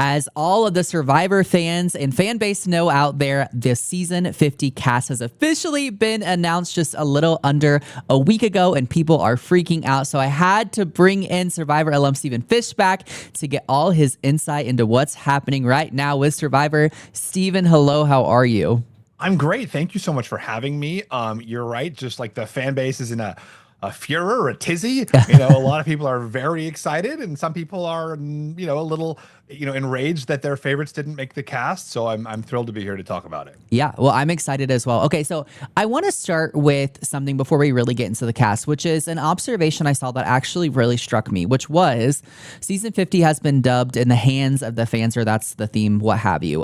As all of the Survivor fans and fan base know out there, the season 50 cast has officially been announced just a little under a week ago, and people are freaking out. So I had to bring in Survivor alum Stephen Fishbach to get all his insight into what's happening right now with Survivor. Stephen, hello, how are you? I'm great. Thank you so much for having me. You're right. Just like the fan base is in a furor, a tizzy. A lot of people are very excited, and some people are, a little, enraged that their favorites didn't make the cast. So I'm thrilled to be here to talk about it. Yeah, well, I'm excited as well. Okay, so I want to start with something before we really get into the cast, which is an observation I saw that actually really struck me, which was season 50 has been dubbed in the hands of the fans, or that's the theme, what have you.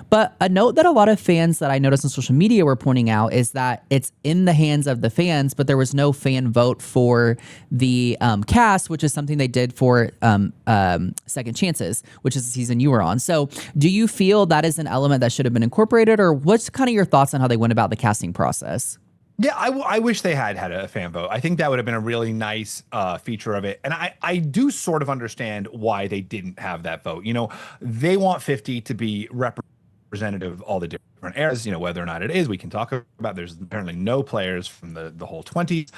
But a note that a lot of fans that I noticed on social media were pointing out is that it's in the hands of the fans, but there was no fan vote for the cast, which is something they did for Second Chances, which is the season you were on. So do you feel that is an element that should have been incorporated, or what's kind of your thoughts on how they went about the casting process? Yeah, I wish they had a fan vote. I think that would have been a really nice feature of it. And I do sort of understand why they didn't have that vote. They want 50 to be representative of all the different eras, whether or not it is, we can talk about. There's apparently no players from the whole 20s.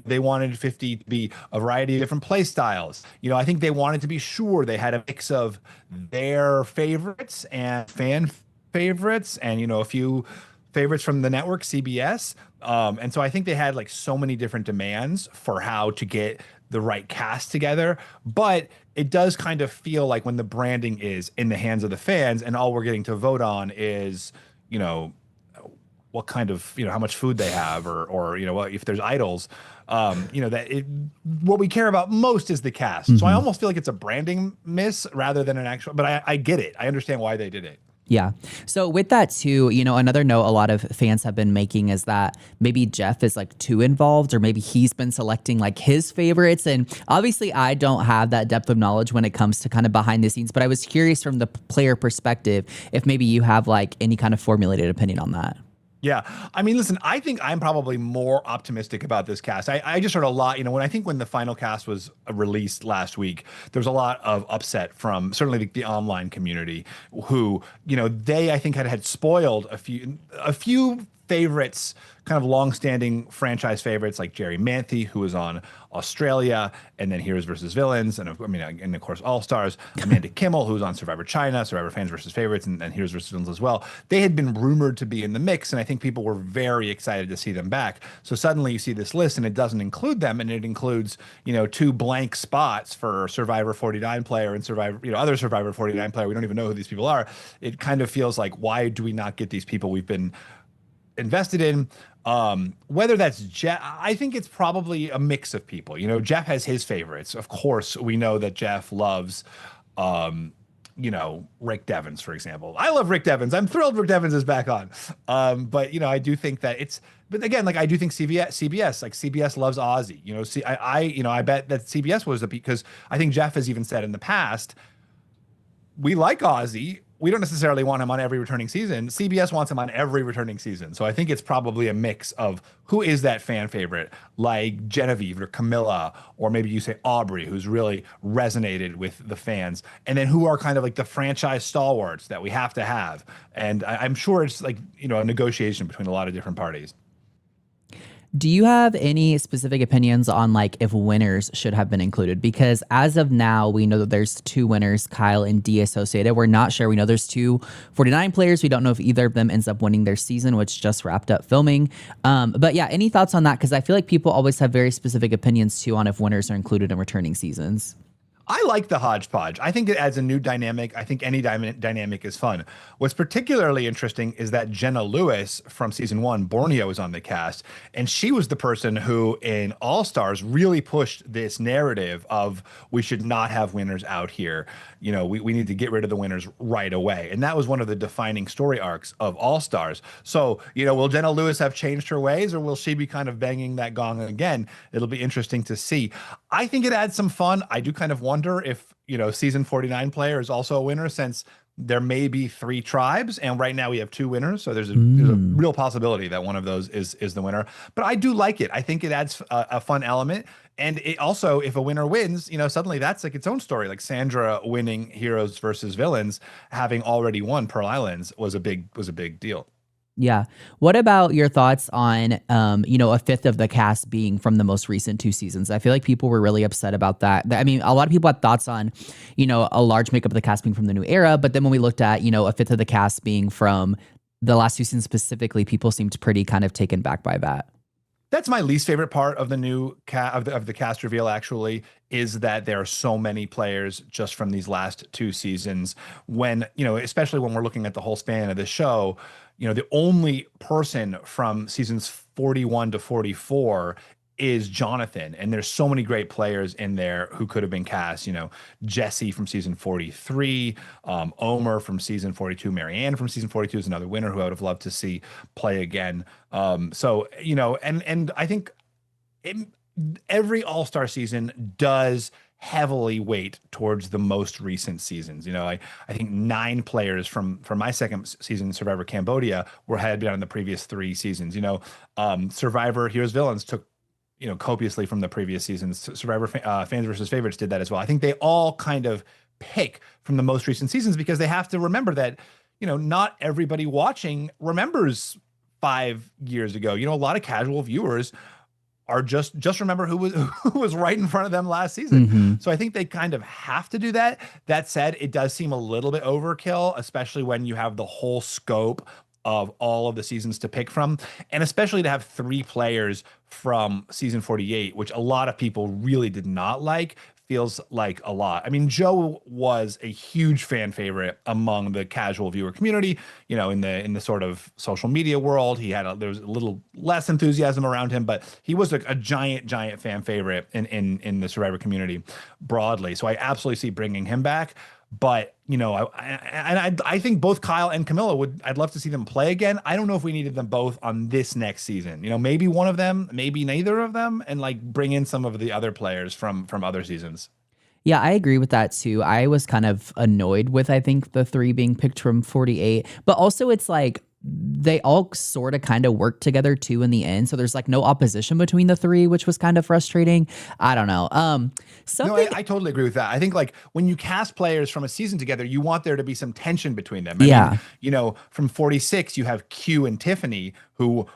They wanted 50 to be a variety of different play styles. I think they wanted to be sure they had a mix of their favorites and fan favorites and, a few favorites from the network, CBS. And so I think they had like so many different demands for how to get the right cast together. But it does kind of feel like when the branding is in the hands of the fans and all we're getting to vote on is, what kind of, how much food they have or if there's idols, what we care about most is the cast. So I almost feel like it's a branding miss rather than an actual, but I get it. I understand why they did it. Yeah. So with that too, another note a lot of fans have been making is that maybe Jeff is like too involved, or maybe he's been selecting like his favorites. And obviously I don't have that depth of knowledge when it comes to kind of behind the scenes, but I was curious from the player perspective, if maybe you have like any kind of formulated opinion on that. Yeah. I mean, listen, I think I'm probably more optimistic about this cast. I just heard a lot, when the final cast was released last week, there was a lot of upset from certainly the online community who, I think had spoiled a few favorites, kind of long-standing franchise favorites like Jerry Manthe, who was on Australia, and then Heroes versus Villains, and of course All Stars. Amanda Kimmel, who was on Survivor China, Survivor Fans versus Favorites, and Heroes versus Villains as well. They had been rumored to be in the mix, and I think people were very excited to see them back. So suddenly you see this list, and it doesn't include them, and it includes two blank spots for Survivor 49 player and Survivor, other Survivor 49 player. We don't even know who these people are. It kind of feels like, why do we not get these people we've been invested in? Whether that's Jeff, I think it's probably a mix of people. Jeff has his favorites. Of course, we know that Jeff loves, Rick Devens, for example. I love Rick Devens. I'm thrilled Rick Devens is back on. But I do think that but again, like I do think CBS loves Ozzy. I bet that CBS was because I think Jeff has even said in the past, we like Ozzy. We don't necessarily want him on every returning season. CBS wants him on every returning season. So I think it's probably a mix of who is that fan favorite, like Genevieve or Camilla, or maybe you say Aubrey, who's really resonated with the fans. And then who are kind of like the franchise stalwarts that we have to have. And I'm sure it's like, a negotiation between a lot of different parties. Do you have any specific opinions on like if winners should have been included? Because as of now, we know that there's two winners, Kyle and D associated. We're not sure. We know there's two 49 players. We don't know if either of them ends up winning their season, which just wrapped up filming. But yeah, any thoughts on that? Because I feel like people always have very specific opinions too on if winners are included in returning seasons. I like the hodgepodge. I think it adds a new dynamic. I think any dynamic is fun. What's particularly interesting is that Jenna Lewis from season 1, Borneo, is on the cast. And she was the person who in All Stars really pushed this narrative of we should not have winners out here. We need to get rid of the winners right away. And that was one of the defining story arcs of All Stars. So, will Jenna Lewis have changed her ways, or will she be kind of banging that gong again? It'll be interesting to see. I think it adds some fun. I do kind of wonder if, season 49 player is also a winner, since there may be 3 tribes, and right now we have 2 winners. So there's a Mm. real possibility that one of those is the winner. But I do like it. I think it adds a fun element. And it also, if a winner wins, suddenly that's like its own story. Like Sandra winning Heroes versus Villains, having already won Pearl Islands was a big deal. Yeah. What about your thoughts on, a fifth of the cast being from the most recent 2 seasons? I feel like people were really upset about that. I mean, a lot of people had thoughts on, a large makeup of the cast being from the new era. But then when we looked at, a fifth of the cast being from the last 2 seasons specifically, people seemed pretty kind of taken back by that. That's my least favorite part of the new of the cast reveal. Actually, is that there are so many players just from these last 2 seasons. When especially when we're looking at the whole span of the show, the only person from seasons 41 to 44 is Jonathan, and there's so many great players in there who could have been cast. Jesse from season 43, Omer from season 42, Marianne from season 42 is another winner who I would have loved to see play again. And I think it, every All-Star season does heavily weight towards the most recent seasons. I think 9 players from my second season, Survivor Cambodia, had been on the previous 3 seasons. Survivor Heroes Villains took copiously from the previous seasons. Survivor Fans versus Favorites did that as well. I think they all kind of pick from the most recent seasons because they have to remember that, not everybody watching remembers 5 years ago. A lot of casual viewers are just remember who was right in front of them last season. Hmm. So I think they kind of have to do that. That said, it does seem a little bit overkill, especially when you have the whole scope of all of the seasons to pick from, and especially to have 3 players from season 48, which a lot of people really did not like, feels like a lot. I mean, Joe was a huge fan favorite among the casual viewer community. In the sort of social media world, there was a little less enthusiasm around him, but he was a giant fan favorite in the Survivor community broadly. So I absolutely see bringing him back. But I think both Kyle and Camilla I'd love to see them play again. I don't know if we needed them both on this next season. Maybe one of them, maybe neither of them, and like bring in some of the other players from other seasons. Yeah, I agree with that too. I was kind of annoyed with, I think, the 3 being picked from 48, but also it's like they all sort of kind of work together too in the end. So there's like no opposition between the 3, which was kind of frustrating. I don't know. No, Something. I totally agree with that. I think like when you cast players from a season together, you want there to be some tension between them. I Yeah. mean, from 46, you have Q and Tiffany who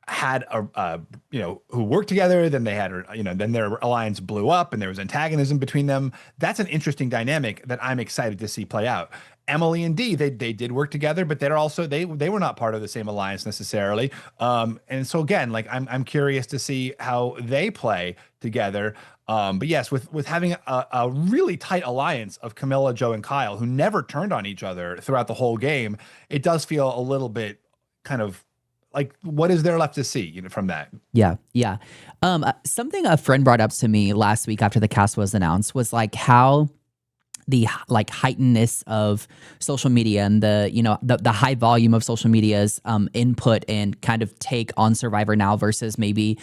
had who worked together, then they had then their alliance blew up and there was antagonism between them. That's an interesting dynamic that I'm excited to see play out. Emily and Dee, they did work together, but they're also they were not part of the same alliance necessarily. And so again, like I'm curious to see how they play together. But yes, with having a really tight alliance of Camilla, Joe, and Kyle, who never turned on each other throughout the whole game, it does feel a little bit kind of like, what is there left to see, from that? Yeah, yeah. Something a friend brought up to me last week after the cast was announced was like how the like heightenedness of social media and the high volume of social media's input and kind of take on Survivor now versus maybe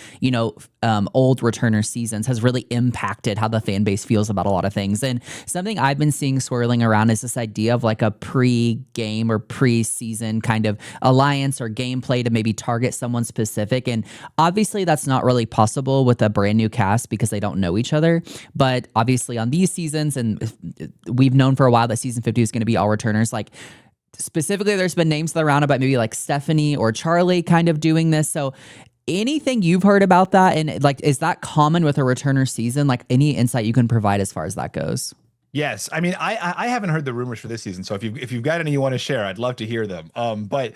old returner seasons has really impacted how the fan base feels about a lot of things. And something I've been seeing swirling around is this idea of like a pre-game or pre-season kind of alliance or gameplay to maybe target someone specific. And obviously that's not really possible with a brand new cast because they don't know each other. But obviously on these seasons, and we've known for a while that season 50 is going to be all returners, like specifically there's been names around about maybe like Stephanie or Charlie kind of doing this. So anything you've heard about that, and like, is that common with a returner season? Like any insight you can provide as far as that goes? Yes, I mean, I haven't heard the rumors for this season, so if you've got any you want to share, I'd love to hear them. But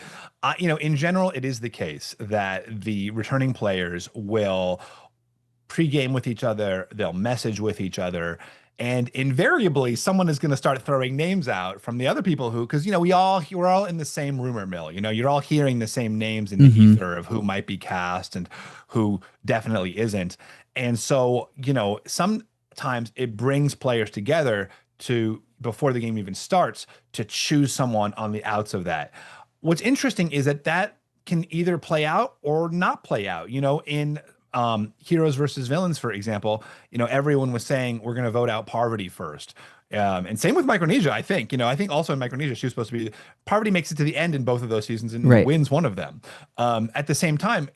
in general, it is the case that the returning players will pregame with each other, they'll message with each other, and invariably someone is going to start throwing names out from the other people because we're all in the same rumor mill. You're all hearing the same names in the ether of who might be cast and who definitely isn't. And so sometimes it brings players together before the game even starts to choose someone on the outs of that. What's interesting is that can either play out or not play out. In Heroes versus Villains, for example, everyone was saying we're going to vote out Parvati first. And same with Micronesia, I think. I think also in Micronesia, she was supposed to be, Parvati makes it to the end in both of those seasons and Right. wins one of them. At the same time,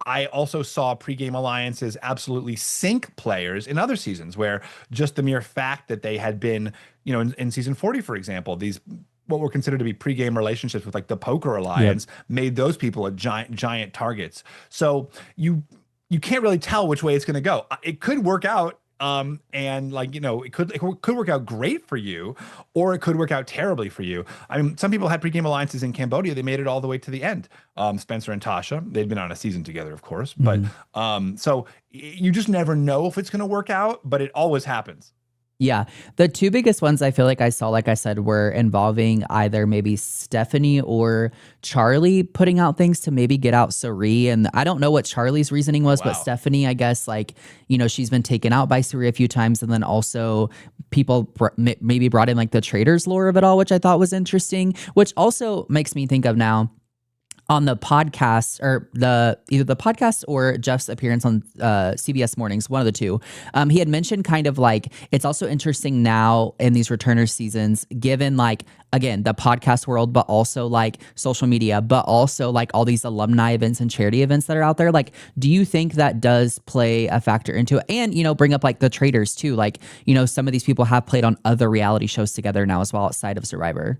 I also saw pregame alliances absolutely sink players in other seasons where just the mere fact that they had been, in season 40, for example, these what were considered to be pregame relationships with like the Poker Alliance made those people a giant targets. So you can't really tell which way it's going to go. It could work out, and like it could work out great for you, or it could work out terribly for you. I mean, some people had pregame alliances in Cambodia. They made it all the way to the end. Spencer and Tasha, they'd been on a season together, of course, but so you just never know if it's going to work out, but it always happens. Yeah. The two biggest ones I feel like I saw, like I said, were involving either maybe Stephanie or Charlie putting out things to maybe get out Suri. And I don't know what Charlie's reasoning was, but Stephanie, I guess, like, she's been taken out by Suri a few times. And then also people maybe brought in like the traders lore of it all, which I thought was interesting, which also makes me think of now on the podcast or either the podcast or Jeff's appearance on CBS Mornings, one of the two, he had mentioned kind of like, it's also interesting now in these returner seasons, given like, again, the podcast world, but also like social media, but also like all these alumni events and charity events that are out there. Like, do you think that does play a factor into it? And, bring up like the traders too. Like, some of these people have played on other reality shows together now as well outside of Survivor.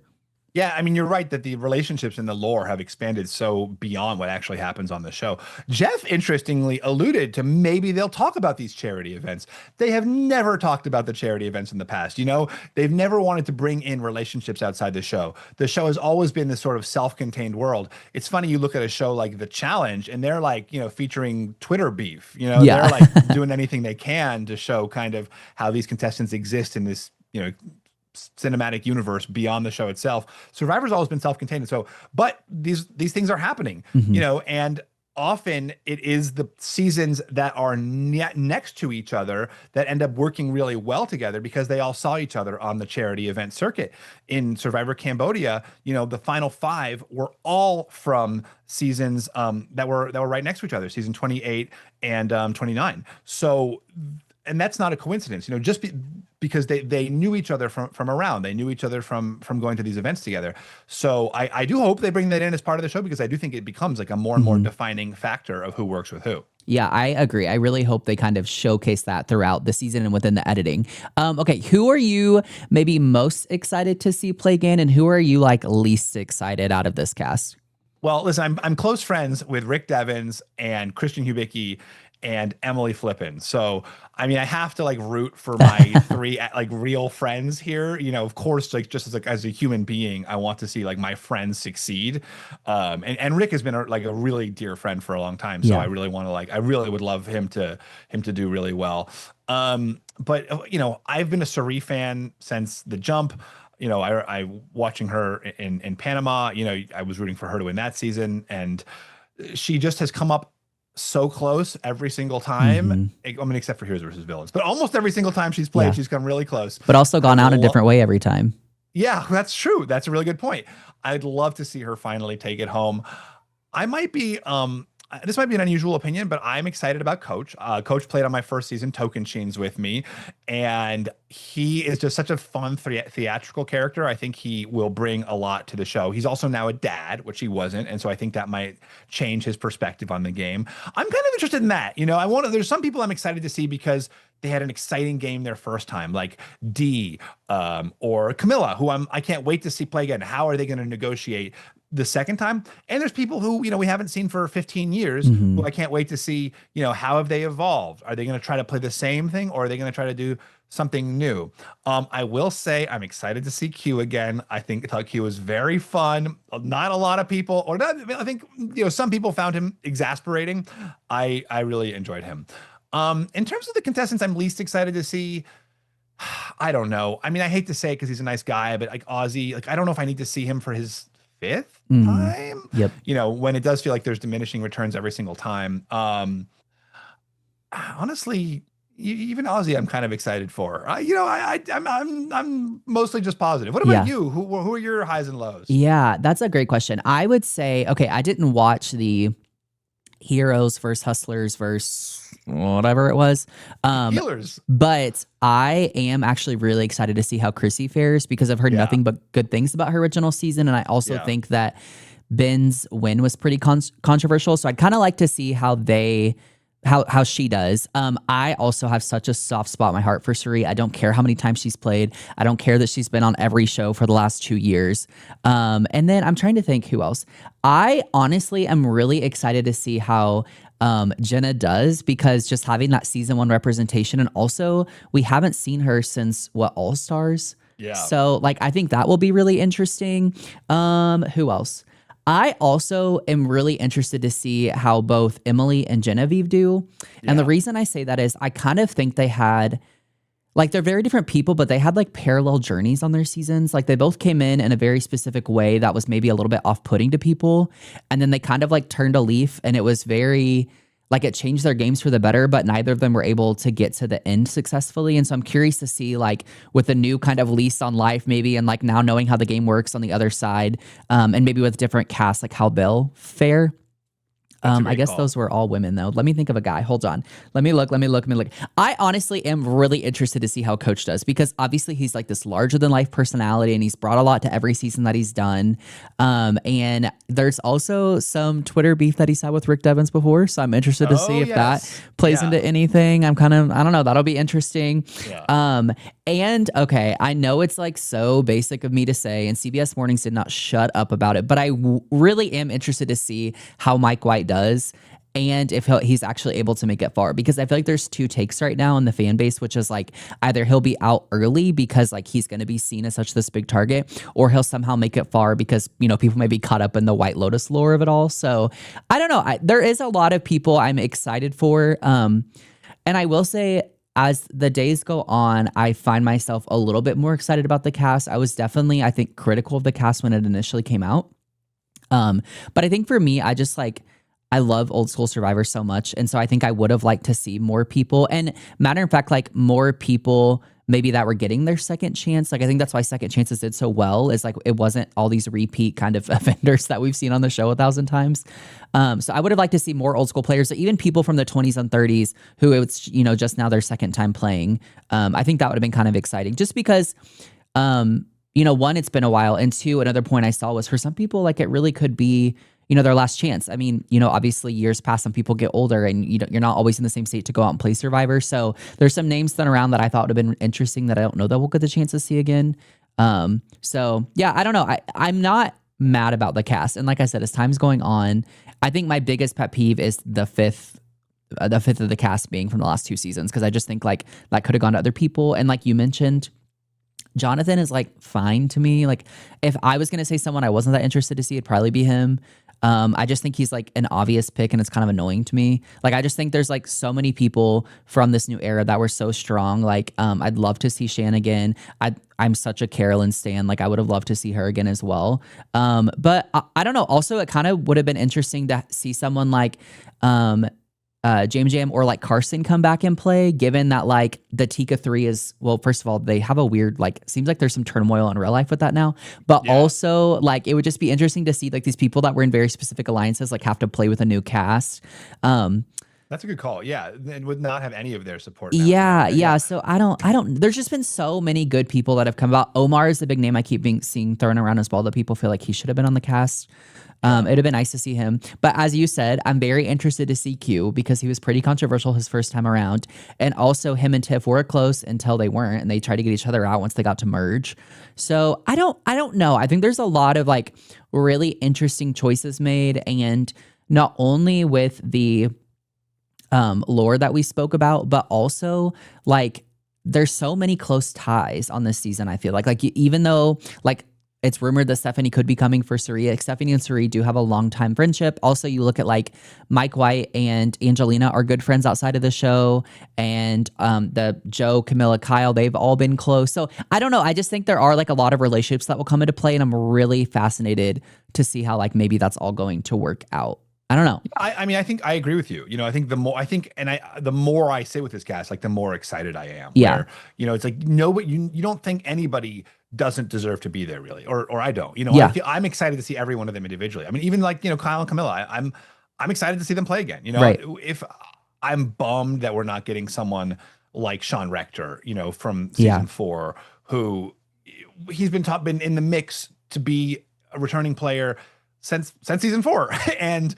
Yeah, I mean, you're right that the relationships in the lore have expanded so beyond what actually happens on the show. Jeff, interestingly, alluded to maybe they'll talk about these charity events. They have never talked about the charity events in the past. They've never wanted to bring in relationships outside the show. The show has always been this sort of self-contained world. It's funny, you look at a show like The Challenge, and they're like, featuring Twitter beef. They're like doing anything they can to show kind of how these contestants exist in this, cinematic universe beyond the show itself. Survivor's always been self-contained. So, but these things are happening, and often it is the seasons that are next to each other that end up working really well together because they all saw each other on the charity event circuit. In Survivor Cambodia, the final 5 were all from seasons that were right next to each other, season 28 and 29. So, and that's not a coincidence, because they knew each other from around. They knew each other from going to these events together. So I do hope they bring that in as part of the show, because I do think it becomes like a more and more defining factor of who works with who. Yeah, I agree. I really hope they kind of showcase that throughout the season and within the editing. Okay, who are you maybe most excited to see play again, and who are you like least excited out of this cast? Well, listen, I'm close friends with Rick Devens and Christian Hubicki and Emily Flippin. So, I mean, I have to like root for my 3 like real friends here. Of course, like just as a human being, I want to see like my friends succeed. And Rick has been a really dear friend for a long time. So I really want to I really would love him to do really well. But I've been a Suri fan since the jump. I watching her in Panama, I was rooting for her to win that season, and she just has come up so close every single time. I mean, except for Heroes versus Villains, but almost every single time she's played, she's come really close. But also gone out a different way every time. Yeah, that's true. That's a really good point. I'd love to see her finally take it home. I might be, this might be an unusual opinion, but I'm excited about Coach. Coach played on my first season Token Sheens with me, and he is just such a fun theatrical character. I think he will bring a lot to the show. He's also now a dad, which he wasn't, and so I think that might change his perspective on the game. I'm kind of interested in that. There's some people I'm excited to see because they had an exciting game their first time, like Dee or Camilla, who I can't wait to see play again. How are they going to negotiate the second time? And there's people who, we haven't seen for 15 years, who I can't wait to see, how have they evolved? Are they going to try to play the same thing, or are they going to try to do something new? I will say I'm excited to see Q again. I thought Q was very fun. Not a lot of people, or not, I think, some people found him exasperating. I really enjoyed him. In terms of the contestants I'm least excited to see, I don't know. I mean, I hate to say it because he's a nice guy, but like Ozzy, I don't know if I need to see him for his 5th time. Yep. When it does feel like there's diminishing returns every single time. Honestly, even Ozzy, I'm kind of excited for. I'm mostly just positive. What about you? Who are your highs and lows? Yeah, that's a great question. I would say, okay, I didn't watch the Heroes versus Hustlers versus whatever it was. Healers. But I am actually really excited to see how Chrissy fares because I've heard Yeah. nothing but good things about her original season. And I also Yeah. think that Ben's win was pretty controversial. So I'd kind of like to see how she does. I also have such a soft spot in my heart for Suri. I don't care how many times she's played. I don't care that she's been on every show for the last 2 years. And then I'm trying to think who else. I honestly am really excited to see how Jenna does because just having that season 1 representation, and also we haven't seen her since All Stars. Yeah. So like I think that will be really interesting. Who else? I also am really interested to see how both Emily and Genevieve do. And the reason I say that is I kind of think they had, like, they're very different people, but they had like parallel journeys on their seasons. Like they both came in a very specific way that was maybe a little bit off-putting to people. And then they kind of like turned a leaf and it was very, like it changed their games for the better, but neither of them were able to get to the end successfully. And so I'm curious to see like with a new kind of lease on life maybe, and like now knowing how the game works on the other side, and maybe with different casts, like how they'll fare. I guess those were all women though. Let me think of a guy. Hold on. Let me look. I honestly am really interested to see how Coach does because obviously he's like this larger than life personality and he's brought a lot to every season that he's done. And there's also some Twitter beef that he's had with Rick Devens before. So I'm interested to see if that plays into anything. I don't know. That'll be interesting. Yeah. And okay, I know it's like so basic of me to say, and CBS Mornings did not shut up about it, but I really am interested to see how Mike White does and if he's actually able to make it far, because I feel like there's 2 takes right now in the fan base, which is like either he'll be out early because like he's going to be seen as such this big target, or he'll somehow make it far because, you know, people may be caught up in the White Lotus lore of it all. So I don't know. There is a lot of people I'm excited for. And I will say, as the days go on, I find myself a little bit more excited about the cast. I was definitely, I think, critical of the cast when it initially came out. But I think for me, I love old school Survivor so much. And so I think I would have liked to see more people. And matter of fact, like more people maybe that were getting their second chance. Like I think that's why Second Chances did so well, is like it wasn't all these repeat kind of offenders that we've seen on the show 1,000 times. So I would have liked to see more old school players, even people from the 20s and 30s who it's, you know, just now their second time playing. I think that would have been kind of exciting just because, you know, 1, it's been a while, and 2, another point I saw was for some people, like it really could be, you know, their last chance. I mean, you know, obviously years pass and people get older and you're not always in the same state to go out and play Survivor. So there's some names thrown around that I thought would have been interesting that I don't know that we'll get the chance to see again. So yeah, I don't know. I'm not mad about the cast. And like I said, as time's going on, I think my biggest pet peeve is the fifth of the cast being from the last 2 seasons. Cause I just think like that could have gone to other people. And like you mentioned, Jonathan is like fine to me. Like if I was going to say someone I wasn't that interested to see, it'd probably be him. I just think he's like an obvious pick and it's kind of annoying to me. Like, I just think there's like so many people from this new era that were so strong. Like, I'd love to see Shan again. I'm such a Carolyn stan. Like, I would have loved to see her again as well. But I don't know. Also, it kind of would have been interesting to see someone like, James Jam or like Carson come back and play, given that like the Tika 3 is, well, first of all, they have a weird, like, seems like there's some turmoil in real life with that now, but also like it would just be interesting to see like these people that were in very specific alliances like have to play with a new cast. That's a good call. Yeah. And would not have any of their support. Now. Yeah. So I don't, there's just been so many good people that have come about. Omar is the big name I keep seeing thrown around as well, that people feel like he should have been on the cast. It'd have been nice to see him. But as you said, I'm very interested to see Q because he was pretty controversial his first time around. And also him and Tiff were close until they weren't, and they tried to get each other out once they got to merge. So I don't know. I think there's a lot of like really interesting choices made, and not only with the lore that we spoke about, but also like there's so many close ties on this season. I feel like even though like it's rumored that Stephanie could be coming for Surya, Stephanie and Surya do have a long time friendship. Also, you look at like Mike White and Angelina are good friends outside of the show, and the Joe, Camilla, Kyle, they've all been close. So I don't know. I just think there are like a lot of relationships that will come into play, and I'm really fascinated to see how like maybe that's all going to work out. I don't know. I mean, I think I agree with you. You know, I think the more I sit with this cast, like the more excited I am. Yeah. Where, you know, it's like, but you don't think anybody doesn't deserve to be there really, or I don't. You know, Yeah. I'm excited to see every one of them individually. I mean, even like, you know, Kyle and Camilla, I'm excited to see them play again. You know, Right. if I'm bummed that we're not getting someone like Sean Rector, from Yeah. season 4, who he's been in the mix to be a returning player since season 4. And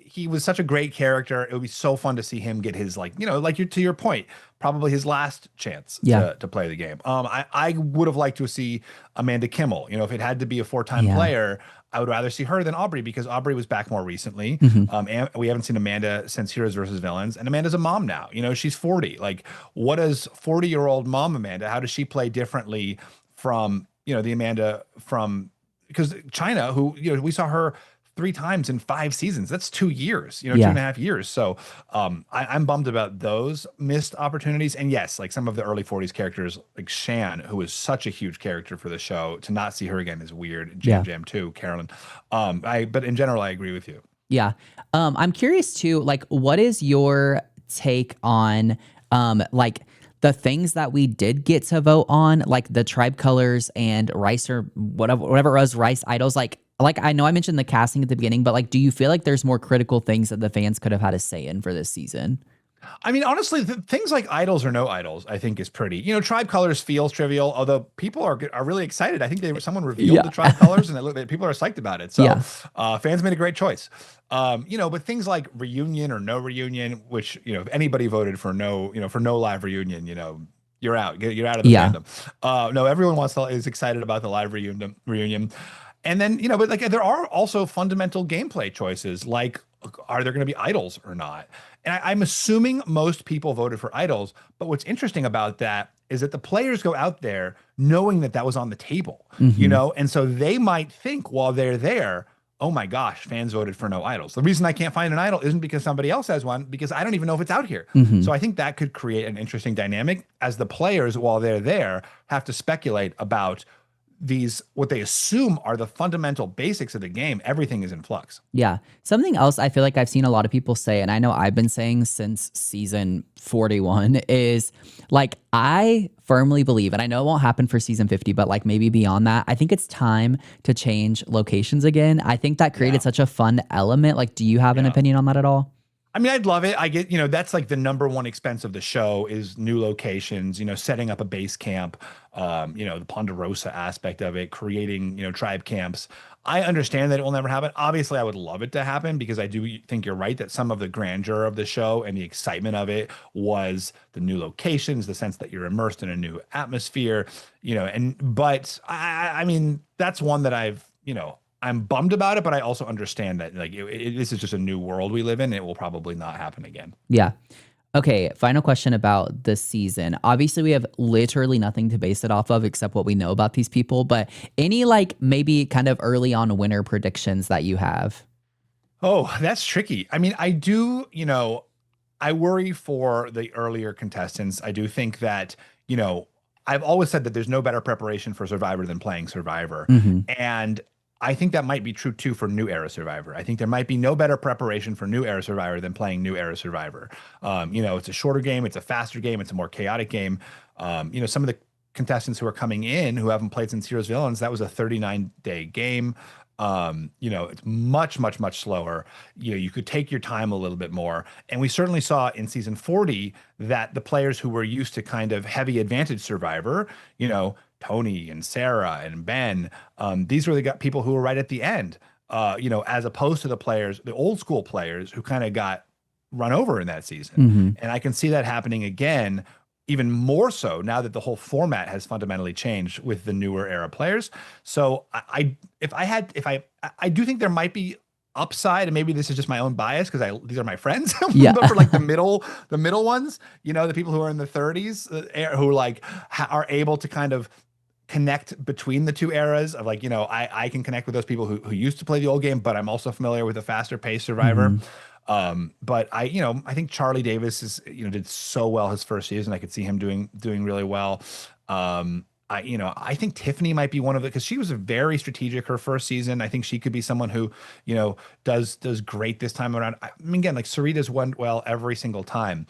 he was such a great character. It would be so fun to see him get his, to your point, probably his last chance Yeah. to play the game. I would have liked to see Amanda Kimmel. If it had to be a 4-time Yeah. player, I would rather see her than Aubrey, because Aubrey was back more recently. Hmm. And we haven't seen Amanda since Heroes versus Villains, and Amanda's a mom now. She's 40. Like, what does 40-year-old mom Amanda? How does she play differently from the Amanda from, because China, who we saw her 3 times in 5 seasons. That's 2 years, Yeah. 2.5 years. So I'm bummed about those missed opportunities. And yes, like some of the early 40s characters, like Shan, who was such a huge character for the show, to not see her again is weird. Yeah. Jam too, Carolyn. But in general, I agree with you. Yeah. I'm curious too, like, what is your take on like the things that we did get to vote on, like the tribe colors and rice, or whatever it was, rice idols? Like I know I mentioned the casting at the beginning, but like, do you feel like there's more critical things that the fans could have had a say in for this season? I mean, honestly, things like idols or no idols, I think is pretty. Tribe colors feels trivial, although people are really excited. I think someone revealed Yeah. the tribe colors, and people are psyched about it. So, Yeah. fans made a great choice. But things like reunion or no reunion, which if anybody voted for no, for no live reunion, you're out. You're out of the Yeah. fandom. No, everyone is excited about the live reunion. And then, but like there are also fundamental gameplay choices, like, are there going to be idols or not? And I'm assuming most people voted for idols. But what's interesting about that is that the players go out there knowing that was on the table, Mhm. and so they might think while they're there, oh my gosh, fans voted for no idols. The reason I can't find an idol isn't because somebody else has one, because I don't even know if it's out here. Mhm. So I think that could create an interesting dynamic, as the players, while they're there, have to speculate about what they assume are the fundamental basics of the game. Everything is in flux. Yeah. Something else I feel like I've seen a lot of people say, and I know I've been saying since season 41, is like, I firmly believe, and I know it won't happen for season 50, but like maybe beyond that, I think it's time to change locations again. I think that created such a fun element. Like, do you have an opinion on that at all? I mean, I'd love it. I get, that's like the number one expense of the show is new locations, setting up a base camp, the Ponderosa aspect of it, creating, tribe camps. I understand that it will never happen. Obviously, I would love it to happen, because I do think you're right that some of the grandeur of the show and the excitement of it was the new locations, the sense that you're immersed in a new atmosphere, but I mean, that's one that I'm bummed about it, but I also understand that like this is just a new world we live in. It will probably not happen again. Yeah. Okay, final question about the season. Obviously, we have literally nothing to base it off of except what we know about these people, but any like maybe kind of early on winner predictions that you have? Oh, that's tricky. I mean, I do, I worry for the earlier contestants. I do think that, I've always said that there's no better preparation for Survivor than playing Survivor. Mhm. And I think that might be true too for New Era Survivor. I think there might be no better preparation for New Era Survivor than playing New Era Survivor. It's a shorter game, it's a faster game, it's a more chaotic game. Some of the contestants who are coming in who haven't played since Heroes Villains, that was a 39-day game. It's much, much, much slower. You could take your time a little bit more. And we certainly saw in season 40 that the players who were used to kind of heavy advantage Survivor, Tony and Sarah and Ben, these were the people who were right at the end, as opposed to the old school players who kind of got run over in that season. Mhm. And I can see that happening again, even more so now that the whole format has fundamentally changed with the newer era players. So I do think there might be upside, and maybe this is just my own bias because these are my friends. Yeah. But for like the middle ones, the people who are in the 30s, who like are able to kind of connect between the two eras of like, I can connect with those people who used to play the old game, but I'm also familiar with a faster paced Survivor. Mhm. But I think Charlie Davis did so well his first season. I could see him doing really well. I think Tiffany might be one of it, because she was very strategic her first season. I think she could be someone who, does great this time around. I mean, again, like Sarita's went well every single time.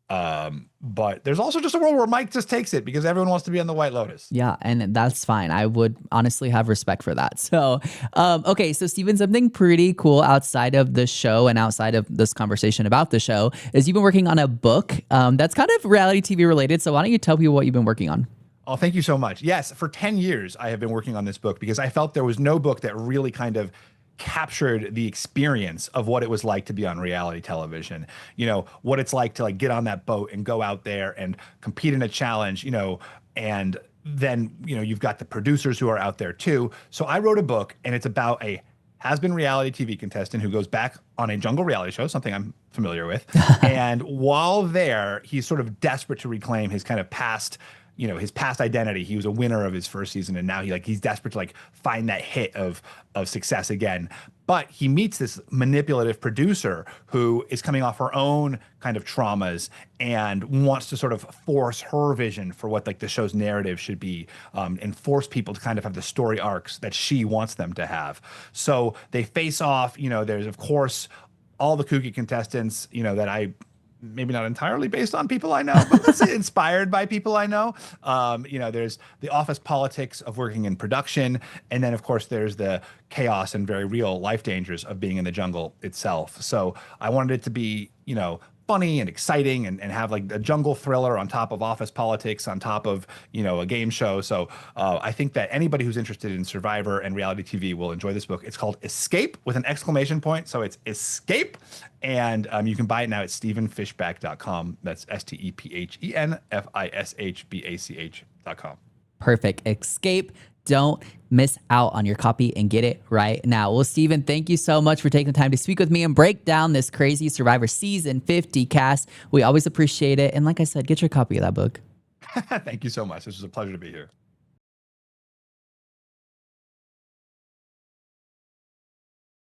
But there's also just a world where Mike just takes it because everyone wants to be on the White Lotus. Yeah, and that's fine. I would honestly have respect for that. So, okay, so Stephen, something pretty cool outside of the show and outside of this conversation about the show is you've been working on a book that's kind of reality TV related. So why don't you tell people what you've been working on? Oh, thank you so much. Yes, for 10 years, I have been working on this book because I felt there was no book that really kind of captured the experience of what it was like to be on reality television. You know, what it's like to like get on that boat and go out there and compete in a challenge, you know, and then, you know, you've got the producers who are out there too. So I wrote a book and it's about a has-been reality TV contestant who goes back on a jungle reality show, something I'm familiar with. And while there, he's sort of desperate to reclaim his kind of past, you know, his past identity. He was a winner of his first season, and now he's desperate to like find that hit of success again. But he meets this manipulative producer who is coming off her own kind of traumas and wants to sort of force her vision for what like the show's narrative should be, and force people to kind of have the story arcs that she wants them to have. So they face off. You know, there's of course all the kooky contestants, you know, that I maybe not entirely based on people I know, but let's say inspired by people I know. You know, there's the office politics of working in production. And then of course there's the chaos and very real life dangers of being in the jungle itself. So I wanted it to be, you know, funny and exciting and have like a jungle thriller on top of office politics, on top of, you know, a game show. So I think that anybody who's interested in Survivor and reality TV will enjoy this book. It's called Escape with an exclamation point. So it's Escape. And you can buy it now at stephenfishbach.com. That's STEPHENFISHBACH.com. Perfect. Escape. Don't miss out on your copy and get it right now. Well, Stephen, thank you so much for taking the time to speak with me and break down this crazy Survivor Season 50 cast. We always appreciate it. And like I said, get your copy of that book. Thank you so much. This was a pleasure to be here.